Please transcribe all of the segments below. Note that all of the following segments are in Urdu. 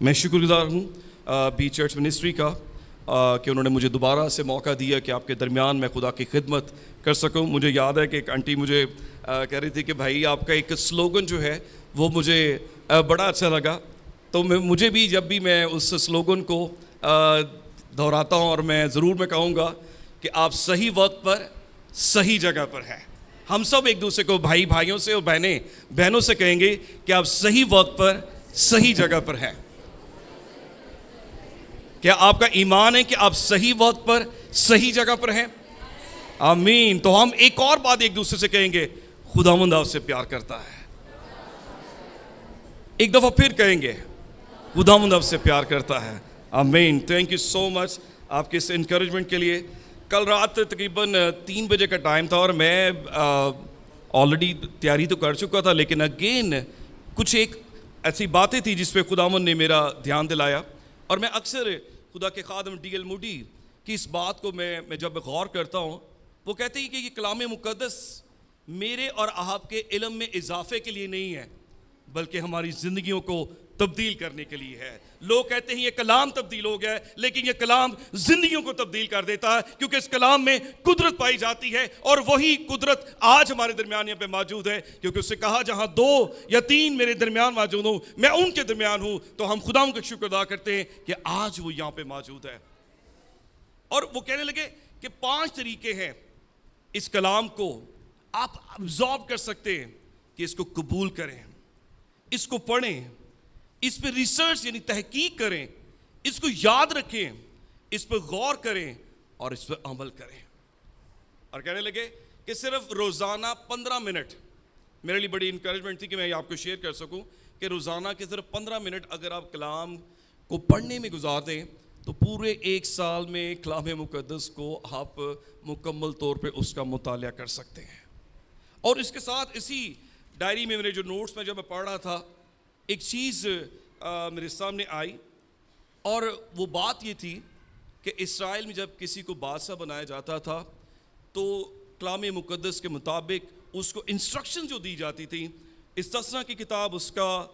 میں شکر گزار ہوں بی چرچ منسٹری کا کہ انہوں نے مجھے دوبارہ سے موقع دیا کہ آپ کے درمیان میں خدا کی خدمت کر سکوں. مجھے یاد ہے کہ ایک آنٹی مجھے کہہ رہی تھی کہ بھائی آپ کا ایک سلوگن جو ہے وہ مجھے بڑا اچھا لگا. تو مجھے بھی جب بھی میں اس سلوگن کو دہراتا ہوں اور میں ضرور کہوں گا کہ آپ صحیح وقت پر صحیح جگہ پر ہیں. ہم سب ایک دوسرے کو بھائیوں سے اور بہنوں سے کہیں گے کہ آپ صحیح وقت پر صحیح جگہ پر ہیں. کیا آپ کا ایمان ہے کہ آپ صحیح وقت پر صحیح جگہ پر ہیں؟ آمین. تو ہم ایک اور بات ایک دوسرے سے کہیں گے, خداوند آپ سے پیار کرتا ہے. ایک دفعہ پھر کہیں گے, خداوند آپ سے پیار کرتا ہے. آمین. تھینک یو سو مچ آپ کے اس انکریجمنٹ کے لیے. کل رات تقریباً 3 بجے کا ٹائم تھا اور میں آلریڈی تیاری تو کر چکا تھا, لیکن اگین کچھ ایک ایسی باتیں تھی جس پہ خداوند نے میرا دھیان دلایا. اور میں اکثر خدا کے خادم ڈی ایل موڈی کی اس بات کو میں جب غور کرتا ہوں, وہ کہتے ہیں کہ یہ کلام مقدس میرے اور آپ کے علم میں اضافے کے لیے نہیں ہے, بلکہ ہماری زندگیوں کو تبدیل کرنے کے لیے ہے. لوگ کہتے ہیں یہ کلام تبدیل ہو گیا ہے, لیکن یہ کلام زندگیوں کو تبدیل کر دیتا ہے, کیونکہ اس کلام میں قدرت پائی جاتی ہے. اور وہی قدرت آج ہمارے درمیان یہاں پہ موجود ہے, کیونکہ اس سے کہا جہاں 2 یا 3 میرے درمیان موجود ہوں میں ان کے درمیان ہوں. تو ہم خدا کا شکر ادا کرتے ہیں کہ آج وہ یہاں پہ موجود ہے. اور وہ کہنے لگے کہ 5 طریقے ہیں اس کلام کو آپ ابزارب کر سکتے ہیں کہ اس کو قبول کریں, اس کو پڑھیں, اس پہ ریسرچ یعنی تحقیق کریں, اس کو یاد رکھیں, اس پہ غور کریں اور اس پہ عمل کریں. اور کہنے لگے کہ صرف روزانہ 15 منٹ, میرے لیے بڑی انکریجمنٹ تھی کہ میں آپ کو شیئر کر سکوں کہ روزانہ کے صرف 15 منٹ اگر آپ کلام کو پڑھنے میں گزار دیں تو پورے 1 سال میں کلام مقدس کو آپ مکمل طور پہ اس کا مطالعہ کر سکتے ہیں. اور اس کے ساتھ اسی ڈائری میں میرے جو نوٹس میں جب میں پڑھ رہا تھا, ایک چیز میرے سامنے آئی, اور وہ بات یہ تھی کہ اسرائیل میں جب کسی کو بادشاہ بنایا جاتا تھا تو کلام مقدس کے مطابق اس کو انسٹرکشن جو دی جاتی تھی, استثنا کی کتاب اس کا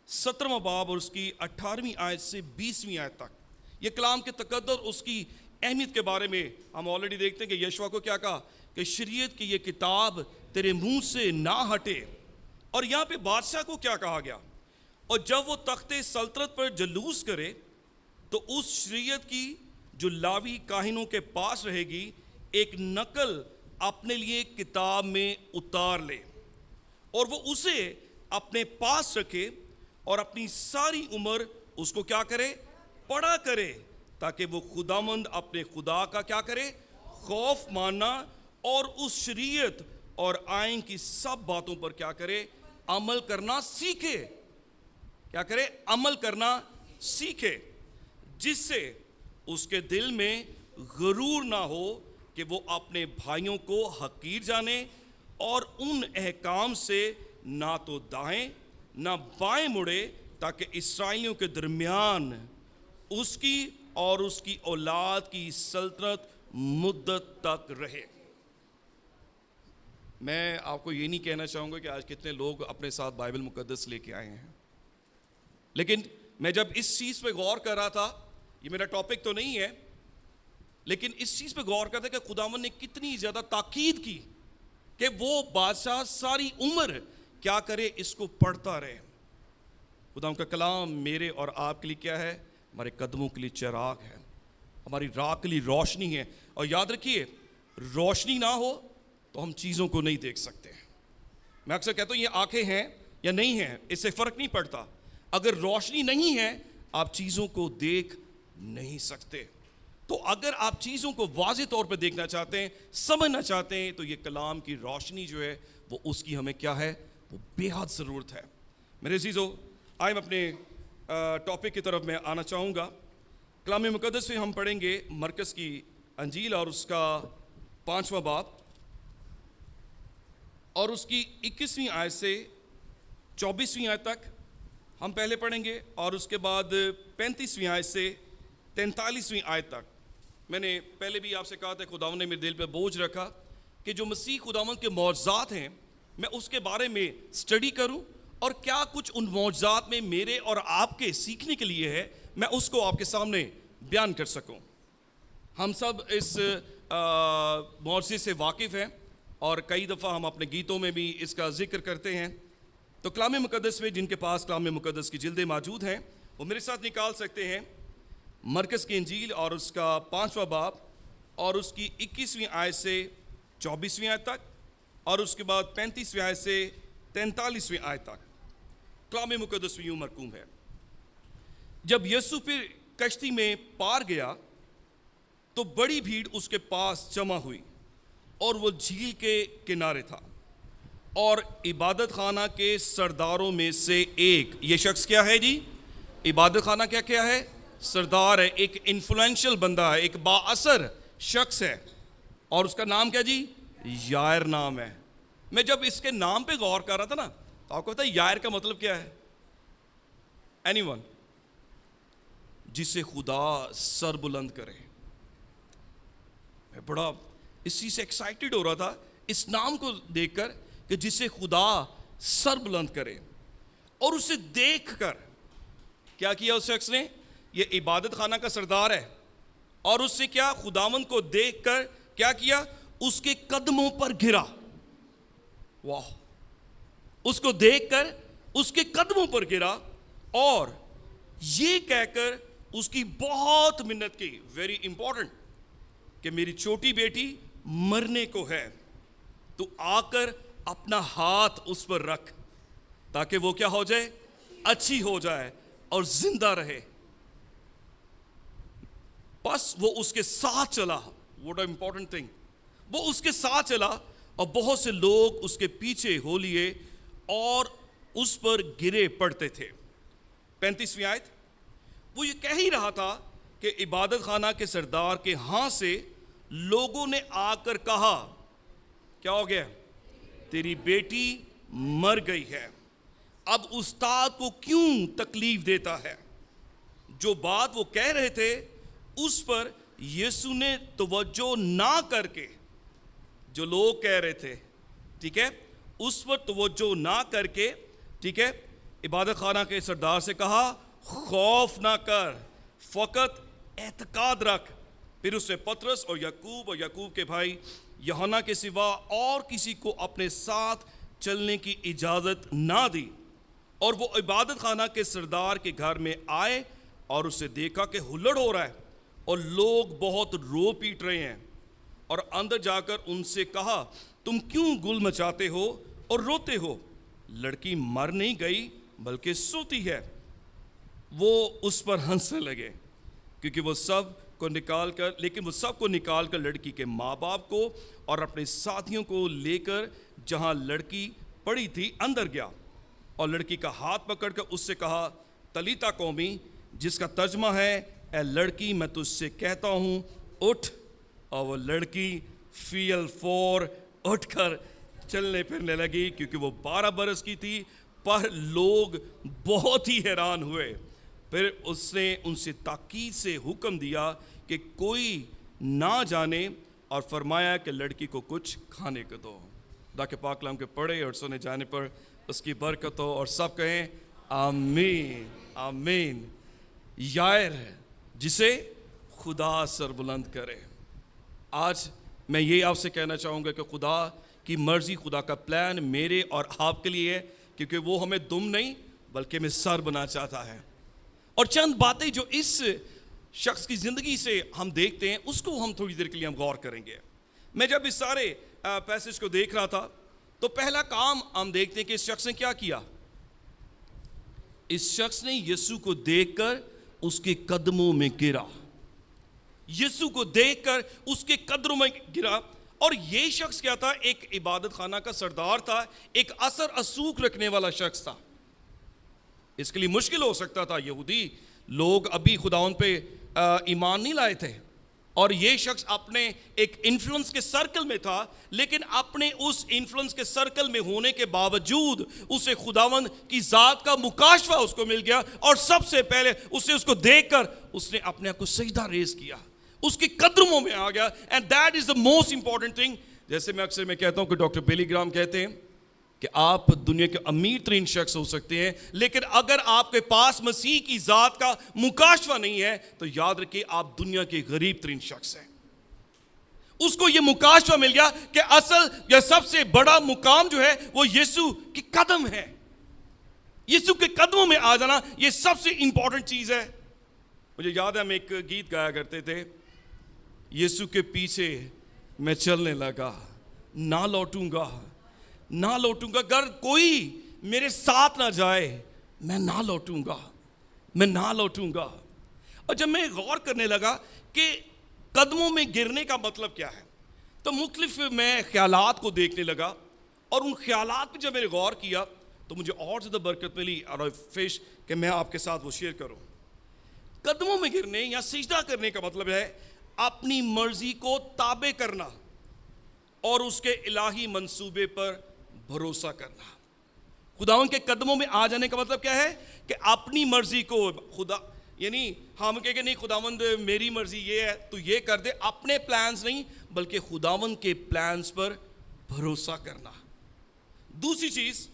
17واں باب اور اس کی 18ویں آیت سے 20ویں آیت تک, یہ کلام کے تقدس اس کی اہمیت کے بارے میں ہم آلریڈی دیکھتے ہیں کہ یشوع کو کیا کہا کہ شریعت کی یہ کتاب تیرے منہ سے نہ ہٹے. اور یہاں پہ بادشاہ کو کیا کہا گیا, اور جب وہ تخت سلطنت پر جلوس کرے تو اس شریعت کی جو لاوی کاہنوں کے پاس رہے گی ایک نقل اپنے لیے کتاب میں اتار لے, اور وہ اسے اپنے پاس رکھے اور اپنی ساری عمر اس کو کیا کرے, پڑھا کرے, تاکہ وہ خداوند اپنے خدا کا کیا کرے, خوف ماننا اور اس شریعت اور آئین کی سب باتوں پر کیا کرے, عمل کرنا سیکھے. کیا کرے, عمل کرنا سیکھے, جس سے اس کے دل میں غرور نہ ہو کہ وہ اپنے بھائیوں کو حقیر جانے اور ان احکام سے نہ تو دائیں نہ بائیں مڑے, تاکہ اسرائیلیوں کے درمیان اس کی اور اس کی اولاد کی سلطنت مدت تک رہے. میں آپ کو یہ نہیں کہنا چاہوں گا کہ آج کتنے لوگ اپنے ساتھ بائبل مقدس لے کے آئے ہیں, لیکن میں جب اس چیز پہ غور کر رہا تھا, یہ میرا ٹاپک تو نہیں ہے, لیکن اس چیز پہ غور کرتا کہ خداوند نے کتنی زیادہ تاکید کی کہ وہ بادشاہ ساری عمر کیا کرے, اس کو پڑھتا رہے. خداوند کا کلام میرے اور آپ کے لیے کیا ہے, ہمارے قدموں کے لیے چراغ ہے, ہماری راہ کے لیے روشنی ہے. اور یاد رکھیے, روشنی نہ ہو تو ہم چیزوں کو نہیں دیکھ سکتے. میں اکثر کہتا ہوں یہ آنکھیں ہیں یا نہیں ہیں, اس سے فرق نہیں پڑتا. اگر روشنی نہیں ہے آپ چیزوں کو دیکھ نہیں سکتے. تو اگر آپ چیزوں کو واضح طور پہ دیکھنا چاہتے ہیں, سمجھنا چاہتے ہیں, تو یہ کلام کی روشنی جو ہے وہ اس کی ہمیں کیا ہے, وہ بے حد ضرورت ہے. میرے عزیزو, آئے میں اپنے ٹاپک کی طرف میں آنا چاہوں گا. کلام مقدس میں ہم پڑھیں گے مرکز کی انجیل اور اس کا 5واں باب اور اس کی 21ویں آیت سے 24ویں آیت تک ہم پہلے پڑھیں گے, اور اس کے بعد 35ویں آیت سے 43ویں آیت تک. میں نے پہلے بھی آپ سے کہا تھا, خداوند نے میرے دل پہ بوجھ رکھا کہ جو مسیح خداوند کے معجزات ہیں میں اس کے بارے میں اسٹڈی کروں اور کیا کچھ ان معجزات میں میرے اور آپ کے سیکھنے کے لیے ہے، میں اس کو آپ کے سامنے بیان کر سکوں۔ ہم سب اس معجزے سے واقف ہیں اور کئی دفعہ ہم اپنے گیتوں میں بھی اس کا ذکر کرتے ہیں۔ تو کلام مقدس میں جن کے پاس کلام مقدس کی جلدیں موجود ہیں وہ میرے ساتھ نکال سکتے ہیں مرکز کی انجیل اور اس کا 5واں باب اور اس کی 21ویں آیت سے 24ویں آیت تک، اور اس کے بعد 35ویں آیت سے 43ویں آیت تک۔ کلام مقدس میں یوں مرقوم ہے: جب یسوع پھر کشتی میں پار گیا تو بڑی بھیڑ اس کے پاس جمع ہوئی، اور وہ جھیل کے کنارے تھا، اور عبادت خانہ کے سرداروں میں سے ایک، یہ شخص کیا ہے جی؟ عبادت خانہ کیا ہے؟ سردار ہے، ایک انفلوئنشل بندہ ہے، ایک با اثر شخص ہے، اور اس کا نام کیا جی؟ یائر نام ہے۔ میں جب اس کے نام پہ غور کر رہا تھا نا تو آپ کو پتا ہے یائر کا مطلب کیا ہے؟ Any one? جسے خدا سر بلند کرے۔ میں بڑا اس چیز سے ایکسائٹیڈ ہو رہا تھا اس نام کو دیکھ کر کہ جسے خدا سر بلند کرے، اور اسے دیکھ کر کیا کیا اس شخص نے؟ یہ عبادت خانہ کا سردار ہے، اور اس سے کیا؟ خداوند کو دیکھ کر کیا کیا؟ اس کے قدموں پر گرا۔ واہ! اس کو دیکھ کر اس کے قدموں پر گرا اور یہ کہہ کر اس کی بہت منت کی، ویری امپورٹنٹ، کہ میری چھوٹی بیٹی مرنے کو ہے، تو آ کر اپنا ہاتھ اس پر رکھ تاکہ وہ کیا ہو جائے؟ اچھی ہو جائے اور زندہ رہے۔ بس وہ اس کے ساتھ چلا۔ What a important thing! وہ اس کے ساتھ چلا اور بہت سے لوگ اس کے پیچھے ہو لیے اور اس پر گرے پڑتے تھے۔ 35ویں آیت، وہ یہ کہہ ہی رہا تھا کہ عبادت خانہ کے سردار کے ہاں سے لوگوں نے آ کر کہا، کیا ہو گیا؟ تیری بیٹی مر گئی ہے، اب استاد کو کیوں تکلیف دیتا ہے؟ جو بات وہ کہہ رہے تھے اس پر یسوع نے توجہ نہ کر کے، جو لوگ کہہ رہے تھے، ٹھیک ہے، اس پر توجہ نہ کر کے، ٹھیک ہے، عبادت خانہ کے سردار سے کہا، خوف نہ کر، فقط اعتقاد رکھ۔ پھر اس نے پطرس اور یعقوب کے بھائی یوحنا کے سوا اور کسی کو اپنے ساتھ چلنے کی اجازت نہ دی، اور وہ عبادت خانہ کے سردار کے گھر میں آئے اور اسے دیکھا کہ ہلڑ ہو رہا ہے اور لوگ بہت رو پیٹ رہے ہیں، اور اندر جا کر ان سے کہا، تم کیوں گل مچاتے ہو اور روتے ہو؟ لڑکی مر نہیں گئی بلکہ سوتی ہے۔ وہ اس پر ہنسنے لگے، کیونکہ وہ سب کو نکال کر لڑکی کے ماں باپ کو اور اپنے ساتھیوں کو لے کر جہاں لڑکی پڑی تھی اندر گیا، اور لڑکی کا ہاتھ پکڑ کر اس سے کہا، تلیتا قومی، جس کا ترجمہ ہے، اے لڑکی میں تجھ سے کہتا ہوں اٹھ۔ اور وہ لڑکی فی الفور اٹھ کر چلنے پھرنے لگی، کیونکہ وہ 12 برس کی تھی، پر لوگ بہت ہی حیران ہوئے۔ پھر اس نے ان سے تاکید سے حکم دیا کہ کوئی نہ جانے، اور فرمایا کہ لڑکی کو کچھ کھانے کو دو۔ خدا کے پاک کلام کے پڑھے اور سنے جانے پر اس کی برکت ہو، اور سب کہیں آمین آمین۔ یائر جسے خدا سر بلند کرے۔ آج میں یہ آپ سے کہنا چاہوں گا کہ خدا کی مرضی، خدا کا پلان میرے اور آپ کے لیے ہے، کیونکہ وہ ہمیں دم نہیں بلکہ ہمیں سر بنا چاہتا ہے۔ اور چند باتیں جو اس شخص کی زندگی سے ہم دیکھتے ہیں اس کو ہم تھوڑی دیر کے لیے ہم غور کریں گے۔ میں جب اس سارے پیسج کو دیکھ رہا تھا تو پہلا کام ہم دیکھتے ہیں کہ اس شخص نے کیا کیا۔ اس شخص نے یسوع کو دیکھ کر اس کے قدموں میں گرا۔ یسوع کو دیکھ کر اس کے قدموں میں گرا۔ اور یہ شخص کیا تھا؟ ایک عبادت خانہ کا سردار تھا، ایک اثر اسوق رکھنے والا شخص تھا۔ اس کے لیے مشکل ہو سکتا تھا، یہودی لوگ ابھی خداوند پہ ایمان نہیں لائے تھے، اور یہ شخص اپنے ایک انفلوئنس کے سرکل میں تھا، لیکن اپنے اس انفلوئنس کے سرکل میں ہونے کے باوجود اسے خداوند کی ذات کا مکاشفہ اس کو مل گیا، اور سب سے پہلے اسے اس کو دیکھ کر اس نے اپنے آپ کو سجدہ ریز کیا، اس کے قدموں میں آ گیا۔ And that is the most important thing. جیسے میں اکثر کہتا ہوں کہ ڈاکٹر بلی گرام کہتے ہیں کہ آپ دنیا کے امیر ترین شخص ہو سکتے ہیں، لیکن اگر آپ کے پاس مسیح کی ذات کا مکاشفہ نہیں ہے تو یاد رکھیے آپ دنیا کے غریب ترین شخص ہیں۔ اس کو یہ مکاشفہ مل گیا کہ اصل یا سب سے بڑا مقام جو ہے وہ یسوع کے قدم ہے۔ یسوع کے قدموں میں آ جانا یہ سب سے امپورٹنٹ چیز ہے۔ مجھے یاد ہے ہم ایک گیت گایا کرتے تھے، یسوع کے پیچھے میں چلنے لگا، نہ لوٹوں گا، نہ لوٹوں گا، اگر کوئی میرے ساتھ نہ جائے میں نہ لوٹوں گا، میں نہ لوٹوں گا۔ اور جب میں غور کرنے لگا کہ قدموں میں گرنے کا مطلب کیا ہے تو مختلف میں خیالات کو دیکھنے لگا، اور ان خیالات پہ جب میں نے غور کیا تو مجھے اور زیادہ برکت ملی اور فش کہ میں آپ کے ساتھ وہ شیئر کروں۔ قدموں میں گرنے یا سجدہ کرنے کا مطلب ہے اپنی مرضی کو تابع کرنا اور اس کے الہی منصوبے پر بھروسہ کرنا۔ خداوند کے قدموں میں آ جانے کا مطلب کیا ہے کہ اپنی مرضی کو خدا، یعنی ہم کہیں کہ نہیں خداوند میری مرضی یہ ہے تو یہ کر دے، اپنے پلانز نہیں بلکہ خداوند کے پلانز پر بھروسہ کرنا۔ دوسری چیز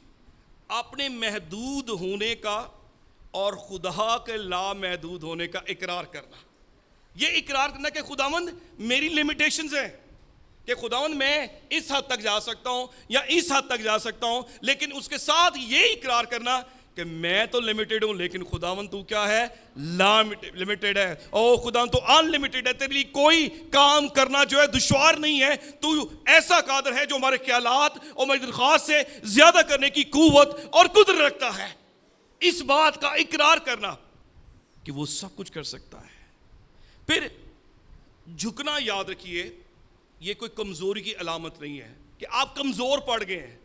اپنے محدود ہونے کا اور خدا کے لامحدود ہونے کا اقرار کرنا۔ یہ اقرار کرنا کہ خداوند میری لیمیٹیشنز ہیں، کہ خداوند میں اس حد تک جا سکتا ہوں یا اس حد تک جا سکتا ہوں، لیکن اس کے ساتھ یہ اقرار کرنا کہ میں تو لمیٹڈ ہوں لیکن خداوند تو کیا ہے، لمیٹڈ ہے۔ او خداوند تو ان لمیٹڈ ہے، تیرے لیے کوئی کام کرنا جو ہے دشوار نہیں ہے، تو ایسا قادر ہے جو ہمارے خیالات اور ہماری درخواست سے زیادہ کرنے کی قوت اور قدرت رکھتا ہے۔ اس بات کا اقرار کرنا کہ وہ سب کچھ کر سکتا ہے۔ پھر جھکنا، یاد رکھیے یہ کوئی کمزوری کی علامت نہیں ہے کہ آپ کمزور پڑ گئے ہیں،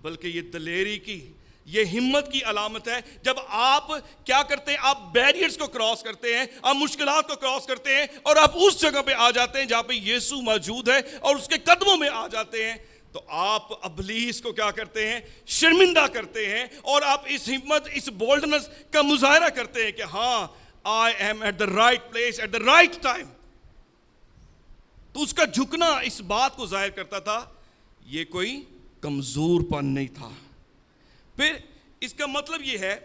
بلکہ یہ دلیری کی، یہ ہمت کی علامت ہے۔ جب آپ کیا کرتے ہیں، آپ بیریئرز کو کراس کرتے ہیں، آپ مشکلات کو کراس کرتے ہیں اور آپ اس جگہ پہ آ جاتے ہیں جہاں پہ یسوع موجود ہے اور اس کے قدموں میں آ جاتے ہیں، تو آپ ابلیس کو کیا کرتے ہیں، شرمندہ کرتے ہیں، اور آپ اس ہمت، اس بولڈنس کا مظاہرہ کرتے ہیں کہ ہاں I am at the right place at the right time۔ تو اس کا جھکنا اس بات کو ظاہر کرتا تھا یہ کوئی کمزور پن نہیں تھا۔ پھر اس کا مطلب یہ ہے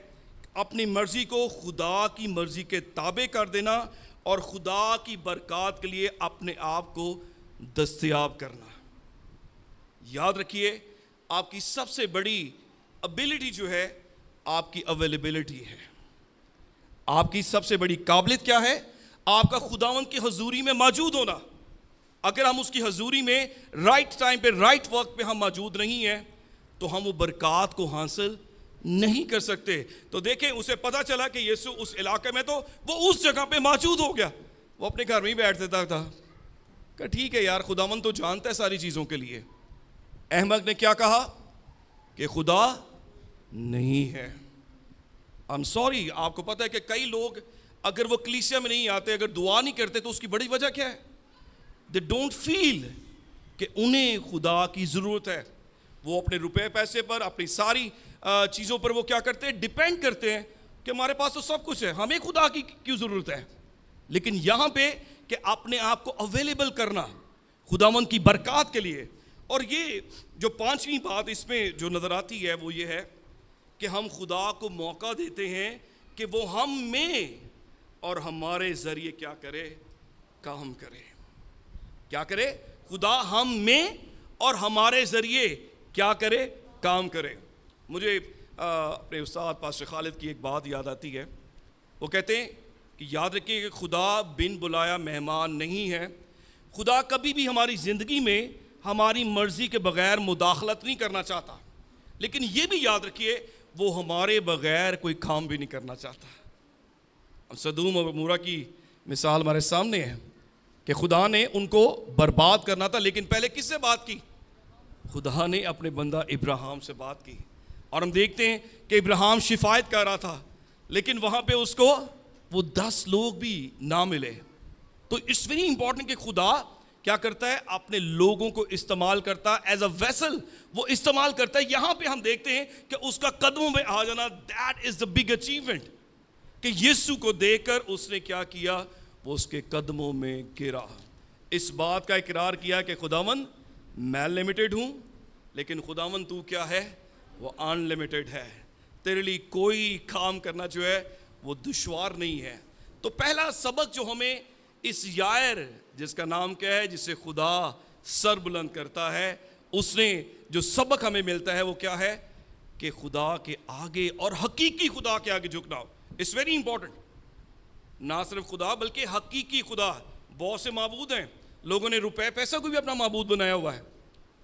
اپنی مرضی کو خدا کی مرضی کے تابع کر دینا اور خدا کی برکات کے لیے اپنے آپ کو دستیاب کرنا۔ یاد رکھیے آپ کی سب سے بڑی ابیلٹی جو ہے آپ کی اویلیبلٹی ہے۔ آپ کی سب سے بڑی قابلیت کیا ہے؟ آپ کا خداوند کی حضوری میں موجود ہونا۔ اگر ہم اس کی حضوری میں رائٹ ٹائم پہ، رائٹ وقت پہ ہم موجود نہیں ہیں تو ہم وہ برکات کو حاصل نہیں کر سکتے۔ تو دیکھیں اسے پتا چلا کہ یسوع اس علاقے میں، تو وہ اس جگہ پہ موجود ہو گیا، وہ اپنے گھر میں ہی بیٹھ دیتا تھا کہ ٹھیک ہے یار خداوند تو جانتا ہے ساری چیزوں کے لیے۔ احمد نے کیا کہا کہ خدا نہیں ہے۔ I'm sorry، آپ کو پتا ہے کہ کئی لوگ اگر وہ کلیسیا میں نہیں آتے، اگر دعا نہیں کرتے تو اس کی بڑی وجہ کیا ہے؟ They don't feel کہ انہیں خدا کی ضرورت ہے۔ وہ اپنے روپے پیسے پر، اپنی ساری چیزوں پر وہ کیا کرتے ہیں، ڈیپینڈ کرتے ہیں کہ ہمارے پاس تو سب کچھ ہے، ہمیں خدا کی کیوں ضرورت ہے۔ لیکن یہاں پہ کہ اپنے آپ کو اویلیبل کرنا خداوند کی برکات کے لیے۔ اور یہ جو پانچویں بات اس میں جو نظر آتی ہے وہ یہ ہے کہ ہم خدا کو موقع دیتے ہیں کہ وہ ہم میں اور ہمارے ذریعے کیا کرے، کام کرے۔ کیا کرے؟ خدا ہم میں اور ہمارے ذریعے کیا کرے، کام کرے۔ مجھے اپنے استاد پاسٹر خالد کی ایک بات یاد آتی ہے، وہ کہتے ہیں کہ یاد رکھیے کہ خدا بن بلایا مہمان نہیں ہے۔ خدا کبھی بھی ہماری زندگی میں ہماری مرضی کے بغیر مداخلت نہیں کرنا چاہتا، لیکن یہ بھی یاد رکھیے وہ ہمارے بغیر کوئی کام بھی نہیں کرنا چاہتا۔ سدوم اور عمورہ کی مثال ہمارے سامنے ہے کہ خدا نے ان کو برباد کرنا تھا، لیکن پہلے کس سے بات کی؟ خدا نے اپنے بندہ ابراہیم سے بات کی، اور ہم دیکھتے ہیں کہ ابراہیم شفایت کر رہا تھا، لیکن وہاں پہ اس کو وہ 10 لوگ بھی نہ ملے۔ تو اٹس ویری امپورٹنٹ کہ خدا کیا کرتا ہے، اپنے لوگوں کو استعمال کرتا ہے، ایز اے ویسل وہ استعمال کرتا ہے۔ یہاں پہ ہم دیکھتے ہیں کہ اس کا قدموں میں آ جانا، that is the big achievement, کہ یسوع کو دیکھ کر اس نے کیا کیا، وہ اس کے قدموں میں گرا، اس بات کا اقرار کیا کہ خداوند میں لمیٹڈ ہوں، لیکن خداوند تو کیا ہے، وہ انلمیٹڈ ہے. تیرے لیے کوئی کام کرنا جو ہے وہ دشوار نہیں ہے. تو پہلا سبق جو ہمیں اس یائر جس کا نام کیا ہے, جسے خدا سر بلند کرتا ہے, اس نے جو سبق ہمیں ملتا ہے وہ کیا ہے کہ خدا کے آگے اور حقیقی خدا کے آگے جھکنا ہو. It's very important. نہ صرف خدا بلکہ حقیقی خدا. بہت سے معبود ہیں, لوگوں نے روپے پیسہ کو بھی اپنا معبود بنایا ہوا ہے,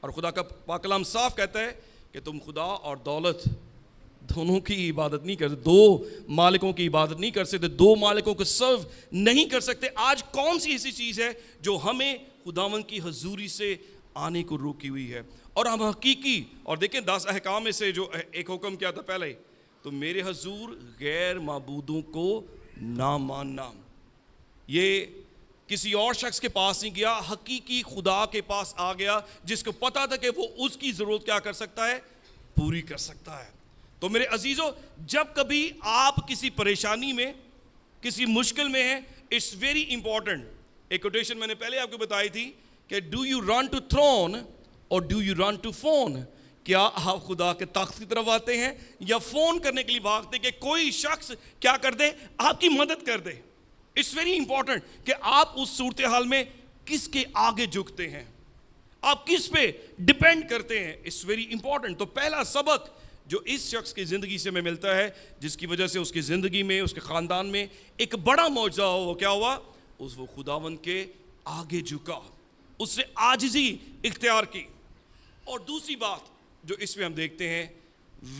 اور خدا کا پاک کلام صاف کہتا ہے کہ تم خدا اور دولت دونوں کی عبادت نہیں کر سکتے, دو مالکوں کی عبادت نہیں کر سکتے, دو مالکوں کو سرو نہیں کر سکتے. آج کون سی ایسی چیز ہے جو ہمیں خداوند کی حضوری سے آنے کو روکی ہوئی ہے؟ اور ہم حقیقی, اور دیکھیں 10 احکام میں سے جو ایک حکم کیا تھا پہلے, تو میرے حضور غیر معبودوں کو نہ ماننا. یہ کسی اور شخص کے پاس نہیں گیا, حقیقی خدا کے پاس آ گیا, جس کو پتا تھا کہ وہ اس کی ضرورت کیا کر سکتا ہے, پوری کر سکتا ہے. تو میرے عزیزو, جب کبھی آپ کسی پریشانی میں, کسی مشکل میں ہیں, اٹس ویری امپورٹنٹ. ایک کوٹیشن میں نے پہلے آپ کو بتائی تھی کہ do you run to throne اور do you run to phone. کیا آپ خدا کے تخت کی طرف آتے ہیں یا فون کرنے کے لیے بھاگتے ہیں کہ کوئی شخص کیا کر دے, آپ کی مدد کر دے. اٹس ویری امپورٹنٹ کہ آپ اس صورتحال میں کس کے آگے جھکتے ہیں, آپ کس پہ ڈپینڈ کرتے ہیں. It's very important. تو پہلا سبق جو اس شخص کی زندگی سے ہمیں ملتا ہے, جس کی وجہ سے اس کی زندگی میں, اس کے خاندان میں ایک بڑا معجزہ ہو, وہ کیا ہوا, وہ خداوند کے آگے جھکا, اس نے عاجزی اختیار کی. اور دوسری بات جو اس میں ہم دیکھتے ہیں,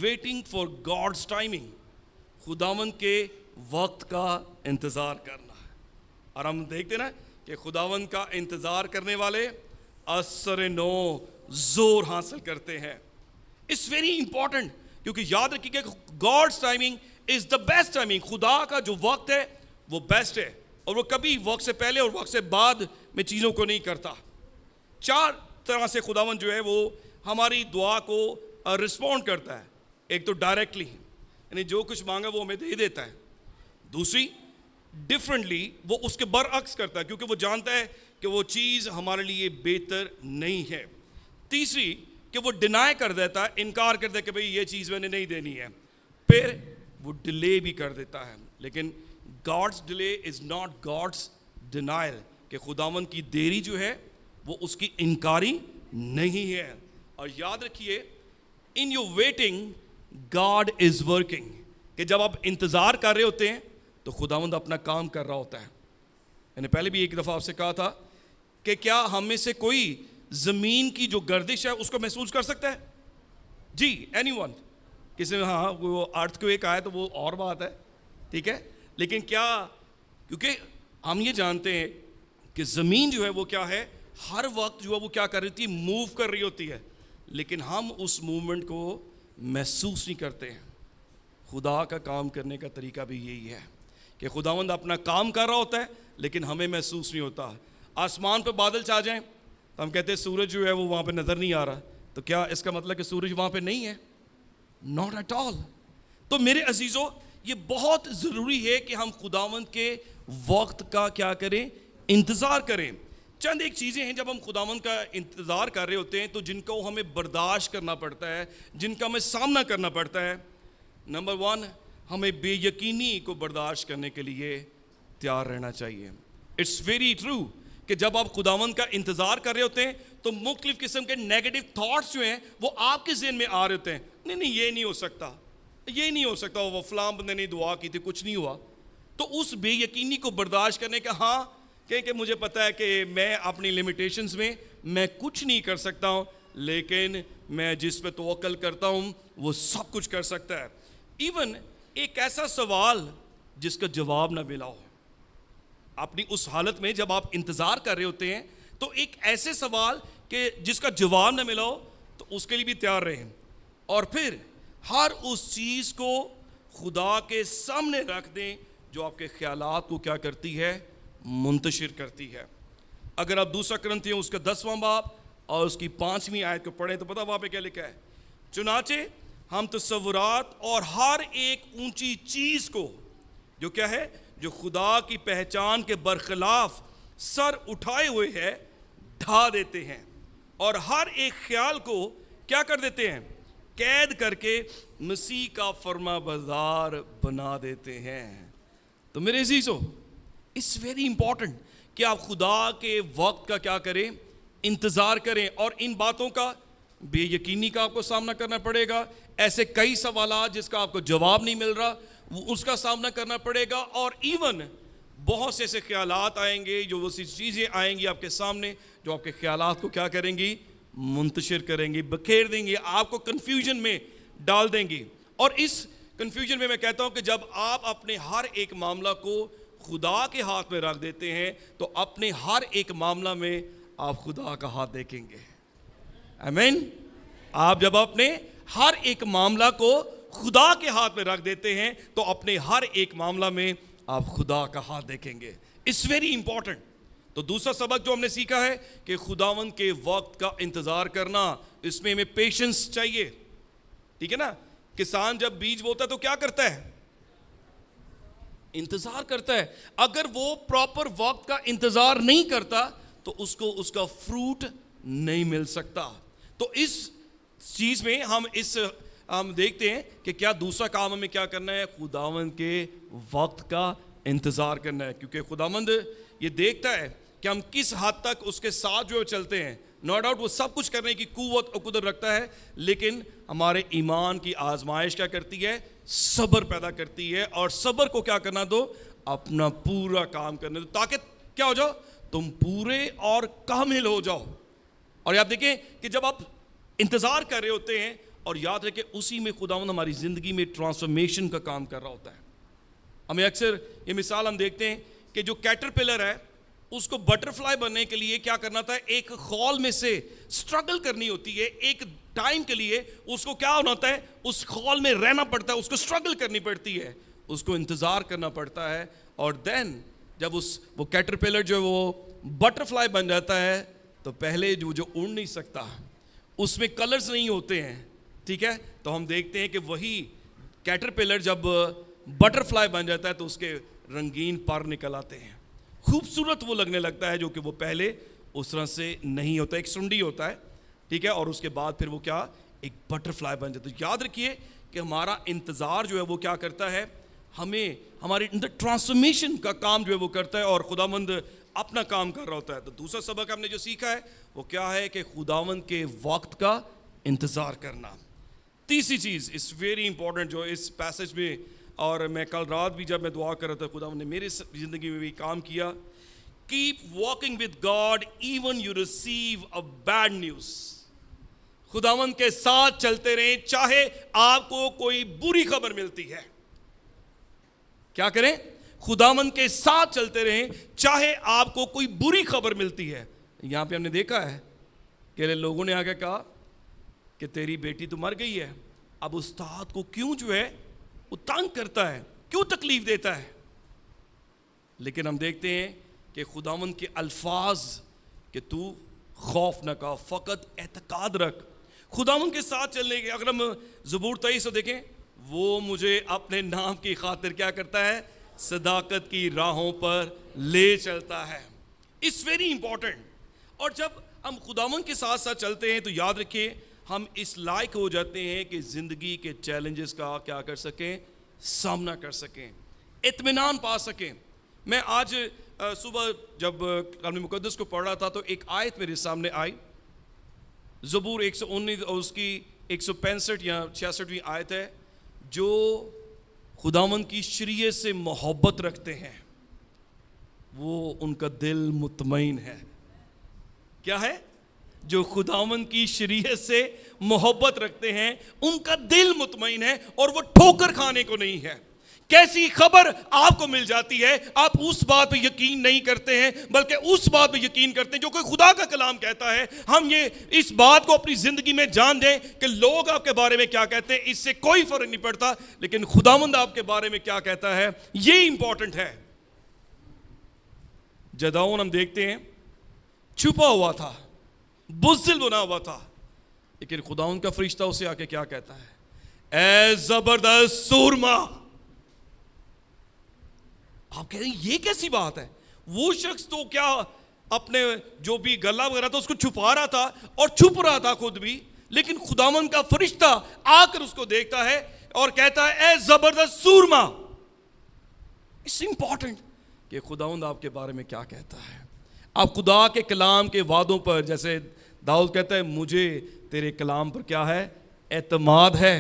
ویٹنگ فار گاڈز ٹائمنگ, خداوند کے وقت کا انتظار کرنا. اور ہم دیکھتے نا کہ خداوند کا انتظار کرنے والے اثر نو زور حاصل کرتے ہیں. اٹس ویری امپورٹنٹ, کیونکہ یاد رکھیے کہ God's timing is the best timing. خدا کا جو وقت ہے وہ بیسٹ ہے, اور وہ کبھی وقت سے پہلے اور وقت سے بعد میں چیزوں کو نہیں کرتا. 4 طرح سے خداوند جو ہے وہ ہماری دعا کو رسپونڈ کرتا ہے. ایک تو ڈائریکٹلی, یعنی جو کچھ مانگا وہ ہمیں دے دیتا ہے. دوسری, ڈفرینٹلی, وہ اس کے برعکس کرتا ہے, کیونکہ وہ جانتا ہے کہ وہ چیز ہمارے لیے بہتر نہیں ہے. تیسری, کہ وہ ڈینائی کر دیتا ہے, انکار کر دیتا ہے کہ بھئی یہ چیز میں نے نہیں دینی ہے. پھر وہ ڈیلے بھی کر دیتا ہے. لیکن God's delay is not God's denial, کہ خداوند کی دیری جو ہے وہ اس کی انکاری نہیں ہے. اور یاد رکھیے, in your waiting God is working, کہ جب آپ انتظار کر رہے ہوتے ہیں تو خداوند اپنا کام کر رہا ہوتا ہے. میں نے پہلے بھی ایک دفعہ آپ سے کہا تھا کہ کیا ہم میں سے کوئی زمین کی جو گردش ہے اس کو محسوس کر سکتا ہے؟ جی, اینی ون. کسی ہاں وہ ارتھ کو ایک آیا تو وہ اور بات ہے, ٹھیک ہے, لیکن کیا, کیونکہ ہم یہ جانتے ہیں کہ زمین جو ہے وہ کیا ہے, ہر وقت جو ہے وہ کیا کر رہی ہوتی ہے, موو کر رہی ہوتی ہے, لیکن ہم اس موومنٹ کو محسوس نہیں کرتے ہیں. خدا کا کام کرنے کا طریقہ بھی یہی ہے کہ خداوند اپنا کام کر رہا ہوتا ہے لیکن ہمیں محسوس نہیں ہوتا. آسمان پہ بادل چھا جائیں تو ہم کہتے ہیں سورج جو ہے وہ وہاں پہ نظر نہیں آ رہا, تو کیا اس کا مطلب کہ سورج وہاں پہ نہیں ہے؟ Not at all. تو میرے عزیزو, یہ بہت ضروری ہے کہ ہم خداوند کے وقت کا کیا کریں, انتظار کریں. چند ایک چیزیں ہیں جب ہم خداوند کا انتظار کر رہے ہوتے ہیں تو جن کو ہمیں برداشت کرنا پڑتا ہے, جن کا ہمیں سامنا کرنا پڑتا ہے. نمبر 1, ہمیں بے یقینی کو برداشت کرنے کے لیے تیار رہنا چاہیے. اٹس ویری ٹرو کہ جب آپ خداوند کا انتظار کر رہے ہوتے ہیں تو مختلف قسم کے نیگیٹو تھاٹس جو ہیں وہ آپ کے ذہن میں آ رہے ہوتے ہیں. نہیں یہ نہیں ہو سکتا, یہ نہیں ہو سکتا, وہ فلاں بندے نے دعا کی تھی کچھ نہیں ہوا. تو اس بے یقینی کو برداشت کرنے کا, ہاں کہ مجھے پتا ہے کہ میں اپنی لمیٹیشنز میں کچھ نہیں کر سکتا ہوں, لیکن میں جس پہ توکل کرتا ہوں وہ سب کچھ کر سکتا ہے. ایون ایک ایسا سوال جس کا جواب نہ ملا ہو, اپنی اس حالت میں جب آپ انتظار کر رہے ہوتے ہیں تو ایک ایسے سوال کہ جس کا جواب نہ ملا ہو تو اس کے لیے بھی تیار رہیں. اور پھر ہر اس چیز کو خدا کے سامنے رکھ دیں جو آپ کے خیالات کو کیا کرتی ہے, منتشر کرتی ہے. اگر آپ 2 کرنتھیوں اس کا 10واں باب اور اس کی 5ویں آیت کو پڑھیں تو پتہ وہاں پہ کیا لکھا ہے, چنانچہ ہم تصورات اور ہر ایک اونچی چیز کو جو کیا ہے, جو خدا کی پہچان کے برخلاف سر اٹھائے ہوئے ہے ڈھا دیتے ہیں, اور ہر ایک خیال کو کیا کر دیتے ہیں, قید کر کے مسیح کا فرما بردار بنا دیتے ہیں. تو میرے عزیزو، اٹس ویری امپورٹنٹ کہ آپ خدا کے وقت کا کیا کریں، انتظار کریں. اور ان باتوں کا بے یقینی کا آپ کو سامنا کرنا پڑے گا. ایسے کئی سوالات جس کا آپ کو جواب نہیں مل رہا، اس کا سامنا کرنا پڑے گا. اور ایون بہت سے ایسے خیالات آئیں گے، جو وہ سی چیزیں آئیں گی آپ کے سامنے، جو آپ کے خیالات کو کیا کریں گی، منتشر کریں گی، بکھیر دیں گی، آپ کو کنفیوژن میں ڈال دیں گی. اور اس کنفیوژن میں کہتا ہوں کہ جب آپ اپنے ہر ایک معاملہ کو خدا کے ہاتھ میں رکھ دیتے ہیں تو اپنے ہر ایک معاملہ میں آپ خدا کا ہاتھ دیکھیں گے. آمین. آپ جب اپنے ہر ایک معاملہ کو خدا کے ہاتھ میں رکھ دیتے ہیں تو اپنے ہر ایک معاملہ میں آپ خدا کا ہاتھ دیکھیں گے. It's very important. تو دوسرا سبق جو ہم نے سیکھا ہے کہ خداوند کے وقت کا انتظار کرنا، اس میں ہمیں پیشنس چاہیے. ٹھیک ہے نا. کسان جب بیج بوتا ہے تو کیا کرتا ہے، انتظار کرتا ہے. اگر وہ پراپر وقت کا انتظار نہیں کرتا تو اس کو اس کا فروٹ نہیں مل سکتا. تو اس چیز میں ہم دیکھتے ہیں کہ کیا دوسرا کام ہمیں کیا کرنا ہے، خداوند کے وقت کا انتظار کرنا ہے. کیونکہ خداوند یہ دیکھتا ہے کہ ہم کس حد تک اس کے ساتھ جو چلتے ہیں. نو ڈاؤٹ وہ سب کچھ کرنے کی قوت اور قدرت رکھتا ہے، لیکن ہمارے ایمان کی آزمائش کیا کرتی ہے، صبر پیدا کرتی ہے. اور صبر کو کیا کرنا دو، اپنا پورا کام کرنے دو، تاکہ کیا ہو جاؤ، تم پورے اور کامل ہو جاؤ. اور آپ دیکھیں کہ جب آپ انتظار کر رہے ہوتے ہیں، اور یاد رکھیں اسی میں خداوند ہماری زندگی میں ٹرانسفارمیشن کا کام کر رہا ہوتا ہے. ہمیں اکثر یہ مثال ہم دیکھتے ہیں کہ جو کیٹرپلر ہے اس کو بٹر فلائی بننے کے لیے کیا کرنا تھا، ایک خول میں سے سٹرگل کرنی ہوتی ہے. ایک ٹائم کے لیے اس کو کیا ہونا ہوتا ہے، اس خول میں رہنا پڑتا ہے، اس کو سٹرگل کرنی پڑتی ہے، اس کو انتظار کرنا پڑتا ہے. اور دین جب وہ کیٹرپلر جو وہ بٹر فلائی بن جاتا ہے تو پہلے جو اڑ نہیں سکتا، اس میں کلرز نہیں ہوتے ہیں. ٹھیک ہے. تو ہم دیکھتے ہیں کہ وہی کیٹرپلر جب بٹر فلائی بن جاتا ہے تو اس کے رنگین پر نکل آتے ہیں، خوبصورت وہ لگنے لگتا ہے، جو کہ وہ پہلے اس طرح سے نہیں ہوتا. ایک سنڈی ہوتا ہے. ٹھیک ہے. اور اس کے بعد پھر وہ کیا، ایک بٹر فلائی بن جاتا ہے. یاد رکھیے کہ ہمارا انتظار جو ہے وہ کیا کرتا ہے، ہمیں ہمارے اندر ٹرانسفارمیشن کا کام جو ہے وہ کرتا ہے، اور خداوند اپنا کام کر رہا ہوتا ہے. تو دوسرا سبق ہم نے جو سیکھا ہے وہ کیا ہے کہ خداوند کے وقت کا انتظار کرنا. تیسری چیز اس ویری امپورٹنٹ جو اس پیسج میں، اور میں کل رات بھی جب میں دعا کر رہا تھا خداوند نے میری زندگی میں بھی کام کیا، keep walking with God even you receive a bad news. خداوند کے ساتھ چلتے رہیں چاہے آپ کو کوئی بری خبر ملتی ہے. کیا کریں، خداوند کے ساتھ چلتے رہیں چاہے آپ کو کوئی بری خبر ملتی ہے. یہاں پہ ہم نے دیکھا ہے کہ لوگوں نے آگے کہا کہ تیری بیٹی تو مر گئی ہے. اب استاد کو کیوں جو ہے وہ تنگ کرتا ہے، کیوں تکلیف دیتا ہے. لیکن ہم دیکھتے ہیں کہ خداوند کے الفاظ کہ تو خوف نہ کھا، فقط اعتقاد رکھ. خداوند کے ساتھ چلنے کے، اگر ہم زبور 23 دیکھیں، وہ مجھے اپنے نام کی خاطر کیا کرتا ہے، صداقت کی راہوں پر لے چلتا ہے. It's very important. اور جب ہم خداوند کے ساتھ ساتھ چلتے ہیں تو یاد رکھیں ہم اس لائق ہو جاتے ہیں کہ زندگی کے چیلنجز کا کیا کر سکیں، سامنا کر سکیں، اطمینان پا سکیں. میں آج صبح جب کلام مقدس کو پڑھ رہا تھا تو ایک آیت میرے سامنے آئی، زبور 119 اور اس کی 165 یا 66ویں آیت ہے. جو خداوند کی شریعت سے محبت رکھتے ہیں وہ ان کا دل مطمئن ہے. کیا ہے، جو خداوند کی شریعت سے محبت رکھتے ہیں ان کا دل مطمئن ہے اور وہ ٹھوکر کھانے کو نہیں ہے. کیسی خبر آپ کو مل جاتی ہے، آپ اس بات پہ یقین نہیں کرتے ہیں بلکہ اس بات پہ یقین کرتے ہیں جو کوئی خدا کا کلام کہتا ہے. ہم یہ اس بات کو اپنی زندگی میں جان دیں کہ لوگ آپ کے بارے میں کیا کہتے ہیں اس سے کوئی فرق نہیں پڑتا، لیکن خداوند آپ کے بارے میں کیا کہتا ہے یہ امپورٹنٹ ہے. جدعون ہم دیکھتے ہیں چھپا ہوا تھا، بزدل بنا ہوا تھا، لیکن خداوند کا فرشتہ اسے آ کے کیا کہتا ہے، اے زبردست سورما. آپ کہہ رہے ہیں یہ کیسی بات ہے، وہ شخص تو کیا اپنے جو بھی گلا وغیرہ تھا اس کو چھپا رہا تھا اور چھپ رہا تھا خود بھی، لیکن خداوند کا فرشتہ آ کر اس کو دیکھتا ہے اور کہتا ہے اے زبردست سورما. اٹس امپورٹنٹ کہ خداوند آپ کے بارے میں کیا کہتا ہے. آپ خدا کے کلام کے وعدوں پر, جیسے داؤد کہتا ہے مجھے تیرے کلام پر کیا ہے, اعتماد ہے.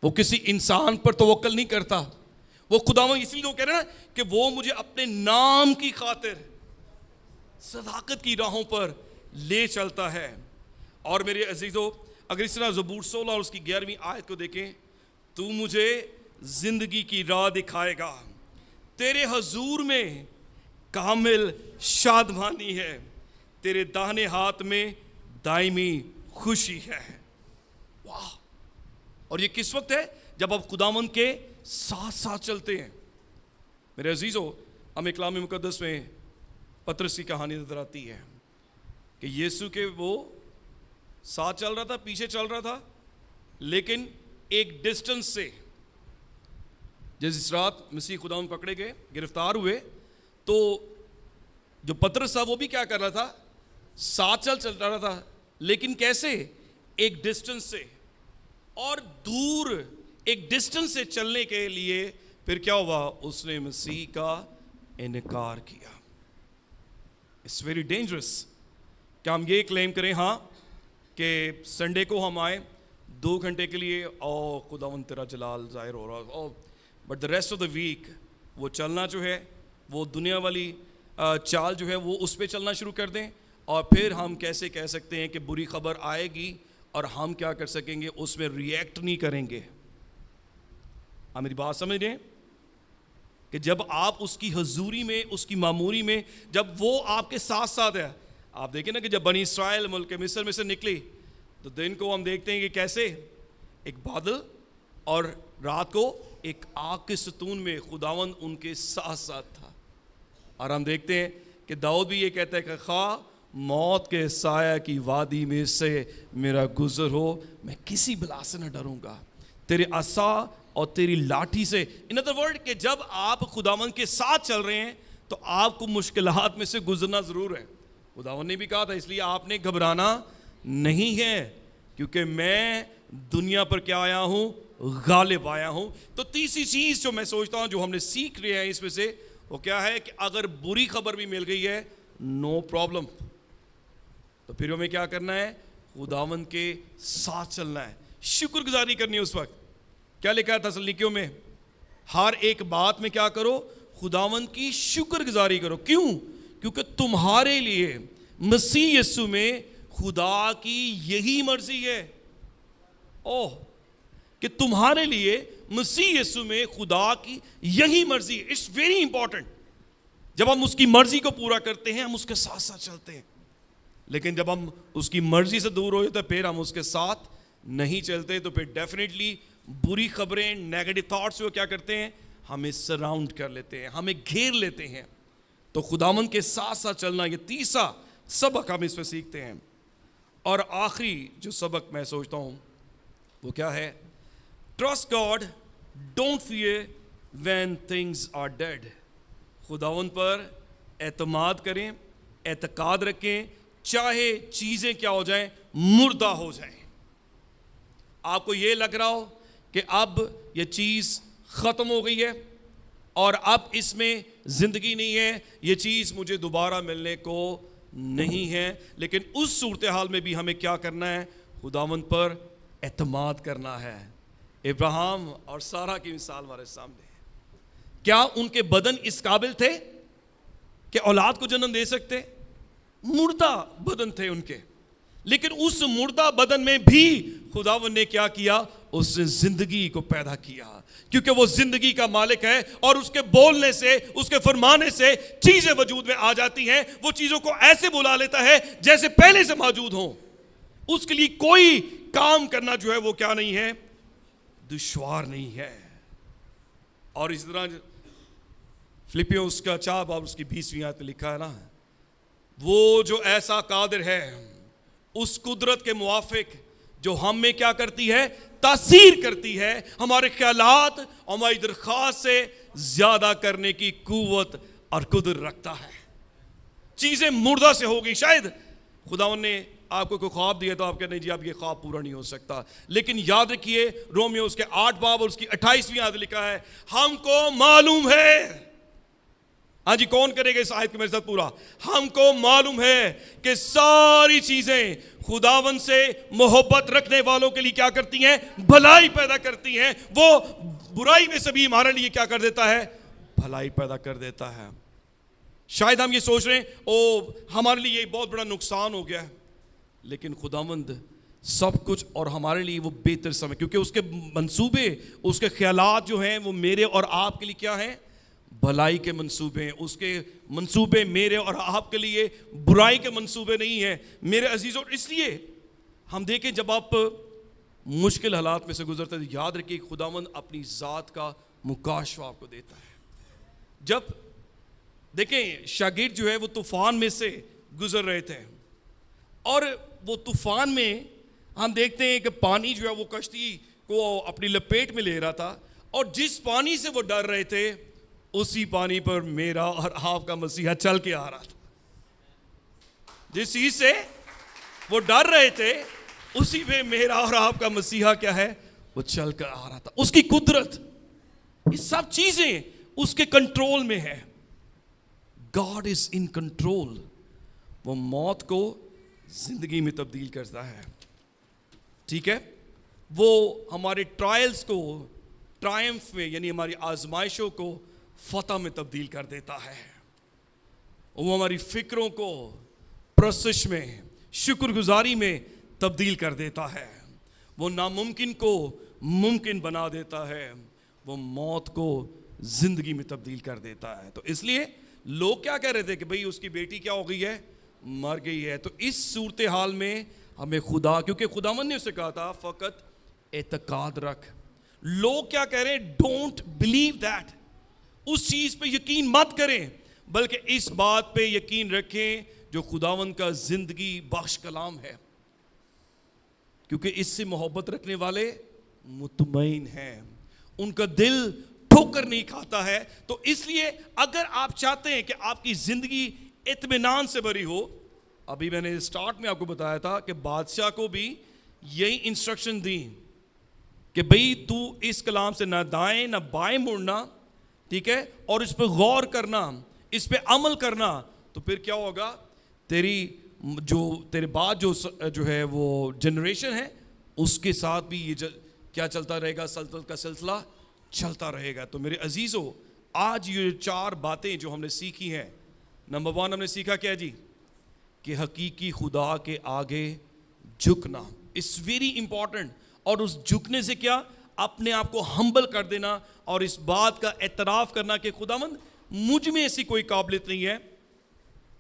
وہ کسی انسان پر توکل نہیں کرتا, وہ خداوند اس لیے تو کہہ رہا ہے کہ وہ مجھے اپنے نام کی خاطر صداقت کی راہوں پر لے چلتا ہے. اور میرے عزیزو, اگر اس طرح زبور 16 اور اس کی 11ویں آیت کو دیکھیں, تو مجھے زندگی کی راہ دکھائے گا, تیرے حضور میں کامل شادمانی ہے, تیرے داہنے ہاتھ میں دائمی خوشی ہے. واہ. اور یہ کس وقت ہے؟ جب آپ خداوند کے ساتھ ساتھ چلتے ہیں. میرے عزیزو, ہمیں کلام مقدس میں پترس کی کہانی نظر آتی ہے کہ یسوع کے وہ ساتھ چل رہا تھا, پیچھے چل رہا تھا, لیکن ایک ڈسٹنس سے جس رات مسیح خداوند پکڑے گئے, گرفتار ہوئے, تو جو پترس تھا وہ بھی کیا کر رہا تھا, ساتھ چل رہا تھا, لیکن کیسے؟ ایک ڈسٹنس سے. اور دور ایک ڈسٹنس سے چلنے کے لیے پھر کیا ہوا, اس نے مسیح کا انکار کیا. It's very dangerous. کیا ہم یہ کلیم کریں ہاں کہ سنڈے کو ہم آئیں 2 گھنٹے کے لیے اور خداوند تیرا جلال ظاہر ہو رہا ہے, but the rest of the week وہ چلنا جو ہے, وہ دنیا والی چال جو ہے وہ اس پہ چلنا شروع کر دیں, اور پھر ہم کیسے کہہ سکتے ہیں کہ بری خبر آئے گی اور ہم کیا کر سکیں گے, اس میں ریئیکٹ نہیں کریں گے. آپ میری بات سمجھ رہے ہیں کہ جب آپ اس کی حضوری میں, اس کی معموری میں, جب وہ آپ کے ساتھ ساتھ ہے. آپ دیکھیں نا کہ جب بنی اسرائیل ملک مصر میں سے نکلی تو دن کو ہم دیکھتے ہیں کہ کیسے ایک بادل اور رات کو ایک آگ کے ستون میں خداوند ان کے ساتھ ساتھ تھا. اور ہم دیکھتے ہیں کہ داؤد بھی یہ کہتا ہے کہ خواہ موت کے سایہ کی وادی میں سے میرا گزر ہو, میں کسی بلا سے نہ ڈروں گا, تیرے عصا اور تیری لاٹھی سے. ان ادر ورڈ کہ جب آپ خداوند کے ساتھ چل رہے ہیں تو آپ کو مشکلات میں سے گزرنا ضرور ہے. خداوند نے بھی کہا تھا اس لیے آپ نے گھبرانا نہیں ہے, کیونکہ میں دنیا پر کیا آیا ہوں, غالب آیا ہوں. تو تیسری چیز جو میں سوچتا ہوں جو ہم نے سیکھ رہے ہیں اس میں سے, وہ کیا ہے کہ اگر بری خبر بھی مل گئی ہے, نو پرابلم, تو پھر ہمیں کیا کرنا ہے, خداوند کے ساتھ چلنا ہے, شکر گزاری کرنی ہے. اس وقت کیا لکھا ہے تسلنیکیوں میں, ہر ایک بات میں کیا کرو, خداوند کی شکر گزاری کرو. کیوں؟ کیونکہ تمہارے لیے مسیح یسوع میں خدا کی یہی مرضی ہے. اوہ, کہ تمہارے لیے مسیح یسوع میں خدا کی یہی مرضی ہے. It's very important. جب ہم اس کی مرضی کو پورا کرتے ہیں ہم اس کے ساتھ ساتھ چلتے ہیں, لیکن جب ہم اس کی مرضی سے دور ہو جاتے ہیں پھر ہم اس کے ساتھ نہیں چلتے, تو پھر ڈیفینیٹلی بری خبریں, نیگیٹو تھاٹس وہ کیا کرتے ہیں, ہمیں سراؤنڈ کر لیتے ہیں, ہمیں گھیر لیتے ہیں. تو خداوند کے ساتھ ساتھ چلنا, یہ تیسرا سبق ہم اس میں سیکھتے ہیں. اور آخری جو سبق میں سوچتا ہوں وہ کیا ہے, trust God, don't fear when things are dead. خداوند پر اعتماد کریں, اعتقاد رکھیں, چاہے چیزیں کیا ہو جائیں, مردہ ہو جائیں. آپ کو یہ لگ رہا ہو کہ اب یہ چیز ختم ہو گئی ہے اور اب اس میں زندگی نہیں ہے, یہ چیز مجھے دوبارہ ملنے کو نہیں ہے, لیکن اس صورتحال میں بھی ہمیں کیا کرنا ہے, خداوند پر اعتماد کرنا ہے. ابراہیم اور سارہ کی مثال ہمارے سامنے ہے. کیا ان کے بدن اس قابل تھے کہ اولاد کو جنم دے سکتے؟ مردہ بدن تھے ان کے, لیکن اس مردہ بدن میں بھی خداوند نے کیا کیا, اس نے زندگی کو پیدا کیا, کیونکہ وہ زندگی کا مالک ہے اور اس کے بولنے سے, اس کے فرمانے سے چیزیں وجود میں آ جاتی ہیں. وہ چیزوں کو ایسے بلا لیتا ہے جیسے پہلے سے موجود ہوں. اس کے لیے کوئی کام کرنا جو ہے وہ کیا نہیں ہے, دشوار نہیں ہے. اور اس طرح فلپیوں اس کا 4 باب اس کی 20ویں آیت میں لکھا ہے نا, وہ جو ایسا قادر ہے اس قدرت کے موافق جو ہم میں کیا کرتی ہے, تاثیر کرتی ہے, ہمارے خیالات اور ہماری درخواست سے زیادہ کرنے کی قوت اور قدرت رکھتا ہے. چیزیں مردہ سے ہو گئی, شاید خداوند نے آپ کو کوئی خواب دیا تو آپ کہتے ہیں جی اب یہ خواب پورا نہیں ہو سکتا. لیکن یاد رکھیے رومیو اس کے 8 باب اور اس کی 28ویں آیت لکھا ہے ہم کو معلوم ہے. ہاں جی کون کرے گا اس آیت کو میرے ساتھ پورا؟ ہم کو معلوم ہے کہ ساری چیزیں خداوند سے محبت رکھنے والوں کے لیے کیا کرتی ہیں؟ بھلائی پیدا کرتی ہیں. وہ برائی میں سے بھی ہمارے لیے کیا کر دیتا ہے؟ بھلائی پیدا کر دیتا ہے. شاید ہم یہ سوچ رہے ہیں ہمارے لیے یہ بہت بڑا نقصان ہو گیا ہے، لیکن خداوند سب کچھ اور ہمارے لیے وہ بہتر سمجھ، کیونکہ اس کے منصوبے، اس کے خیالات جو ہیں وہ میرے اور آپ کے لیے کیا ہیں؟ بھلائی کے منصوبے ہیں. اس کے منصوبے میرے اور آپ کے لیے برائی کے منصوبے نہیں ہیں میرے عزیزوں. اس لیے ہم دیکھیں جب آپ مشکل حالات میں سے گزرتے ہیں یاد رکھیے خداوند اپنی ذات کا مکاشفہ آپ کو دیتا ہے. جب دیکھیں شاگرد جو ہے وہ طوفان میں سے گزر رہے تھے اور وہ طوفان میں ہم دیکھتے ہیں کہ پانی جو ہے وہ کشتی کو اپنی لپیٹ میں لے رہا تھا، اور جس پانی سے وہ ڈر رہے تھے اسی پانی پر میرا اور آپ کا مسیحا چل کے آ رہا تھا. جس چیز سے وہ ڈر رہے تھے اسی پہ میرا اور آپ کا مسیحا کیا ہے؟ وہ چل کر آ رہا تھا. اس کی قدرت، یہ سب چیزیں اس کے کنٹرول میں ہے. God is in control. وہ موت کو زندگی میں تبدیل کرتا ہے. ٹھیک ہے، وہ ہمارے ٹرائلز کو ٹرائمف میں، یعنی ہماری آزمائشوں کو فتح میں تبدیل کر دیتا ہے. وہ ہماری فکروں کو پرستش میں، شکر گزاری میں تبدیل کر دیتا ہے. وہ ناممکن کو ممکن بنا دیتا ہے. وہ موت کو زندگی میں تبدیل کر دیتا ہے. تو اس لیے لوگ کیا کہہ رہے تھے کہ بھئی اس کی بیٹی کیا ہو گئی ہے؟ مر گئی ہے. تو اس صورتحال میں ہمیں خدا، کیونکہ خداوند نے اسے کہا تھا فقط اعتقاد رکھ. لوگ کیا کہہ رہے ہیں؟ Don't believe that. اس چیز پہ یقین مت کریں، بلکہ اس بات پہ یقین رکھیں جو خداوند کا زندگی بخش کلام ہے، کیونکہ اس سے محبت رکھنے والے مطمئن ہیں، ان کا دل ٹھوکر نہیں کھاتا ہے. تو اس لیے اگر آپ چاہتے ہیں کہ آپ کی زندگی اطمینان سے بھری ہو، ابھی میں نے سٹارٹ میں آپ کو بتایا تھا کہ بادشاہ کو بھی یہی انسٹرکشن دی کہ بھئی تو اس کلام سے نہ دائیں نہ بائیں مڑنا، ٹھیک ہے، اور اس پہ غور کرنا، اس پہ عمل کرنا. تو پھر کیا ہوگا؟ تیرے بعد جو ہے وہ جنریشن ہے اس کے ساتھ بھی یہ کیا چلتا رہے گا؟ سلطنت کا سلسلہ چلتا رہے گا. تو میرے عزیزو، آج یہ 4 باتیں جو ہم نے سیکھی ہیں، نمبر 1 ہم نے سیکھا کیا جی؟ کہ حقیقی خدا کے آگے جھکنا اس ویری امپورٹنٹ. اور اس جھکنے سے کیا؟ اپنے آپ کو ہمبل کر دینا اور اس بات کا اعتراف کرنا کہ خداوند مجھ میں ایسی کوئی قابلیت نہیں ہے.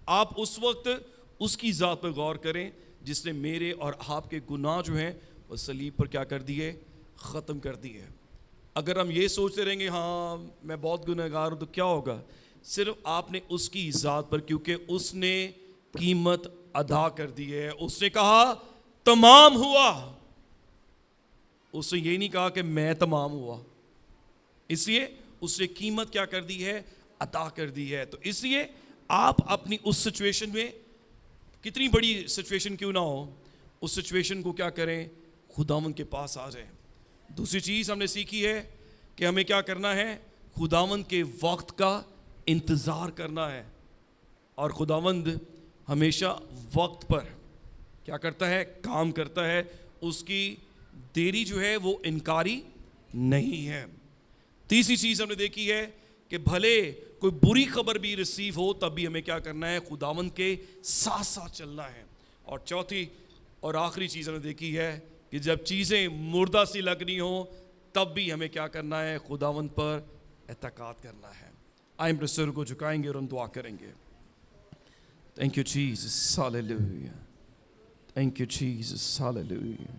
آپ اس وقت اس کی ذات پر غور کریں جس نے میرے اور آپ کے گناہ جو ہیں وہ صلیب پر کیا کر دیے؟ ختم کر دیے. اگر ہم یہ سوچتے رہیں گے ہاں میں بہت گنہگار ہوں تو کیا ہوگا؟ صرف آپ نے اس کی ذات پر، کیونکہ اس نے قیمت ادا کر دی ہے. اس نے کہا تمام ہوا. اس نے یہ نہیں کہا کہ میں تمام ہوا. اس لیے اس نے قیمت کیا کر دی ہے؟ ادا کر دی ہے. تو اس لیے آپ اپنی اس سچویشن میں، کتنی بڑی سچویشن کیوں نہ ہو، اس سچویشن کو کیا کریں؟ خداوند کے پاس آ جائیں. دوسری چیز ہم نے سیکھی ہے کہ ہمیں کیا کرنا ہے؟ خداوند کے وقت کا انتظار کرنا ہے. اور خداوند ہمیشہ وقت پر کیا کرتا ہے؟ کام کرتا ہے. اس کی دیری جو ہے وہ انکاری نہیں ہے. تیسری چیز ہم نے دیکھی ہے کہ بھلے کوئی بری خبر بھی ریسیو ہو تب بھی ہمیں کیا کرنا ہے؟ خداوند کے ساتھ ساتھ چلنا ہے. اور چوتھی اور آخری چیز ہم نے دیکھی ہے کہ جب چیزیں مردہ سی لگنی ہوں تب بھی ہمیں کیا کرنا ہے؟ خداوند پر اعتقاد کرنا ہے. آئیں اپنے سر کو جھکائیں گے اور ہم دعا کریں گے. Thank you Jesus, hallelujah. Thank you Jesus, hallelujah.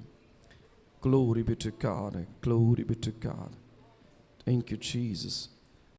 Glory be to God, glory be to God. Thank you Jesus.